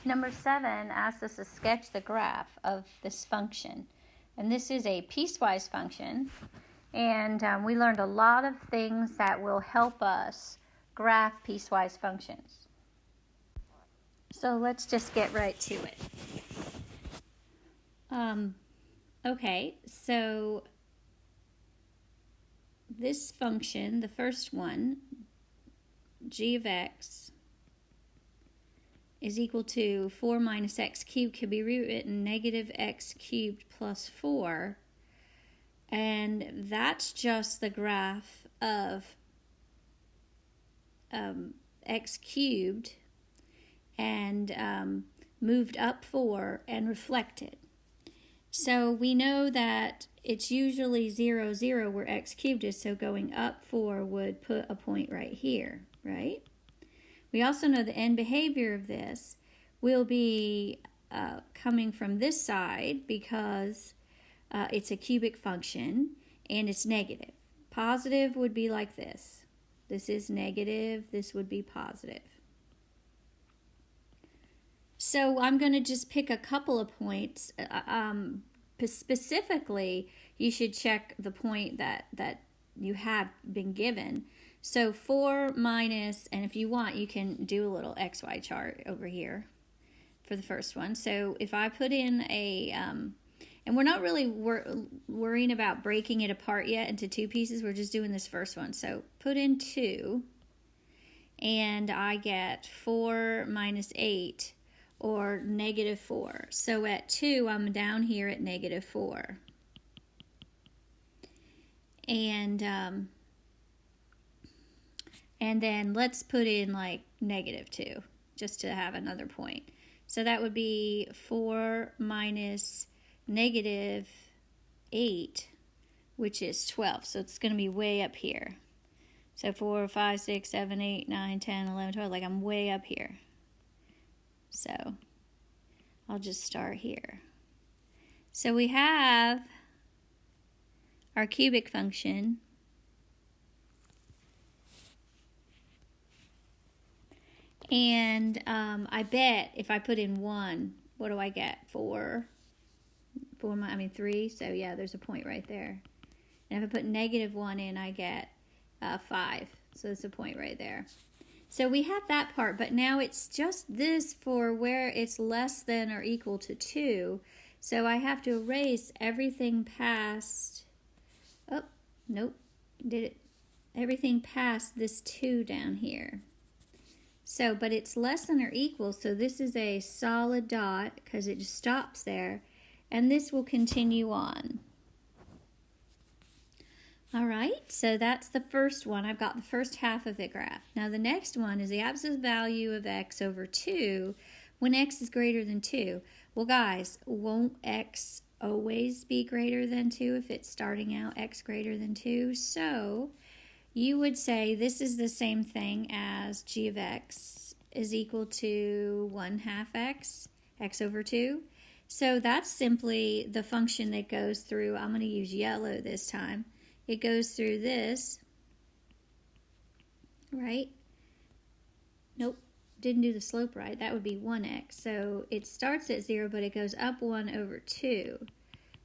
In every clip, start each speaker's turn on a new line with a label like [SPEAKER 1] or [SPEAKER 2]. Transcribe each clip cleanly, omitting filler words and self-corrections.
[SPEAKER 1] Number 7 asks us to sketch the graph of this function. And this is a piecewise function. And we learned a lot of things that will help us graph piecewise functions. So let's just get right to it. Okay, so this function, the first one, g of x is equal to 4 minus x cubed, can be rewritten negative x cubed plus 4. And that's just the graph of x cubed and moved up 4 and reflected. So we know that it's usually 0, 0 where x cubed is, so going up 4 would put a point right here, right? We also know the end behavior of this will be coming from this side because it's a cubic function and it's negative. Positive would be like this. This is negative, this would be positive. So I'm going to just pick a couple of points. Specifically, you should check the point that you have been given. So 4 minus, and if you want, you can do a little XY chart over here for the first one. So if I put in a, and we're not really worrying about breaking it apart yet into 2 pieces. We're just doing this first one. So put in 2, and I get 4 minus 8, or negative 4. So at 2, I'm down here at negative 4. And then let's put in like negative 2, just to have another point. So that would be 4 minus negative 8, which is 12. So it's going to be way up here. So 4, 5, 6, 7, 8, 9, 10, 11, 12. Like I'm way up here. So I'll just start here. So we have our cubic function. And I bet if I put in 1, what do I get? 3. So yeah, there's a point right there. And if I put negative 1 in, I get 5. So there's a point right there. So we have that part, but now it's just this for where it's less than or equal to 2. So I have to erase everything past, everything past this 2 down here. So, but it's less than or equal, so this is a solid dot because it just stops there, and this will continue on. All right, so that's the first one. I've got the first half of the graph. Now the next one is the absolute value of x over 2 when x is greater than 2. Well, guys, won't x always be greater than 2 if it's starting out x greater than 2? So you would say this is the same thing as g of x is equal to 1/2 x, x over 2. So that's simply the function that goes through, I'm going to use yellow this time. It goes through this, right? Nope, didn't do the slope right. That would be 1x. So it starts at 0, but it goes up 1 over 2.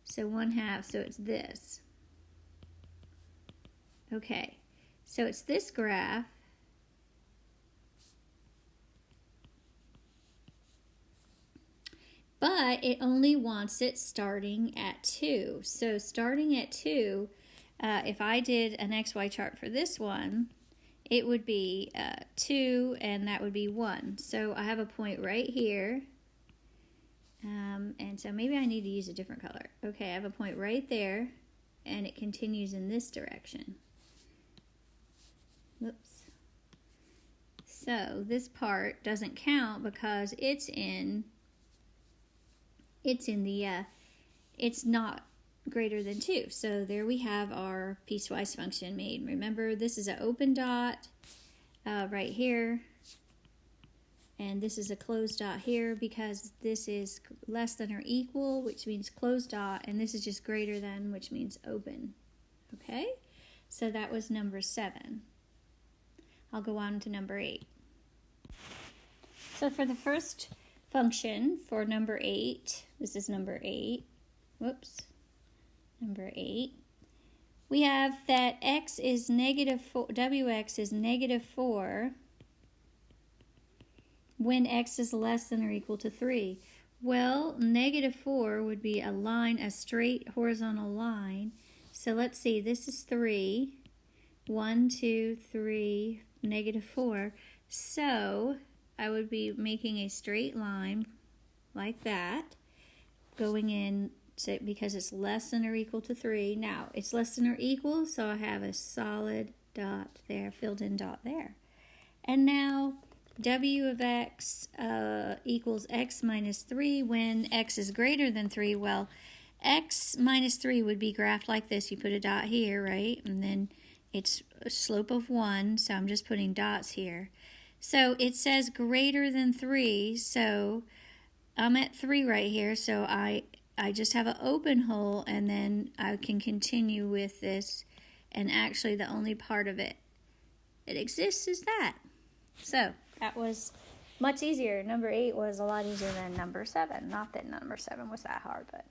[SPEAKER 1] So 1/2, so it's this. Okay. So it's this graph, but it only wants it starting at 2. So starting at 2, if I did an XY chart for this one, it would be 2, and that would be 1. So I have a point right here, and so maybe I need to use a different color. Okay, I have a point right there, and it continues in this direction. Whoops. So this part doesn't count because it's not greater than 2. So there we have our piecewise function made. Remember, this is an open dot right here, and this is a closed dot here because this is less than or equal, which means closed dot, and this is just greater than, which means open. Okay, so that was number 7. I'll go on to number 8. So for the first function for number 8. This is number 8. Whoops. Number 8. We have that x is negative 4, wx is negative 4 when x is less than or equal to 3. Well, negative 4 would be a line, a straight horizontal line. So let's see, this is 3. 1, 2, 3, negative 4. So I would be making a straight line like that, going in because it's less than or equal to 3. Now, it's less than or equal, so I have a solid dot there, filled in dot there. And now, w of x equals x minus 3 when x is greater than 3. Well, x minus 3 would be graphed like this. You put a dot here, right? And then it's a slope of 1, so I'm just putting dots here. So it says greater than 3, so I'm at 3 right here, so I just have an open hole, and then I can continue with this, and actually the only part of it that exists is that. So that was much easier. Number 8 was a lot easier than number 7. Not that number 7 was that hard, but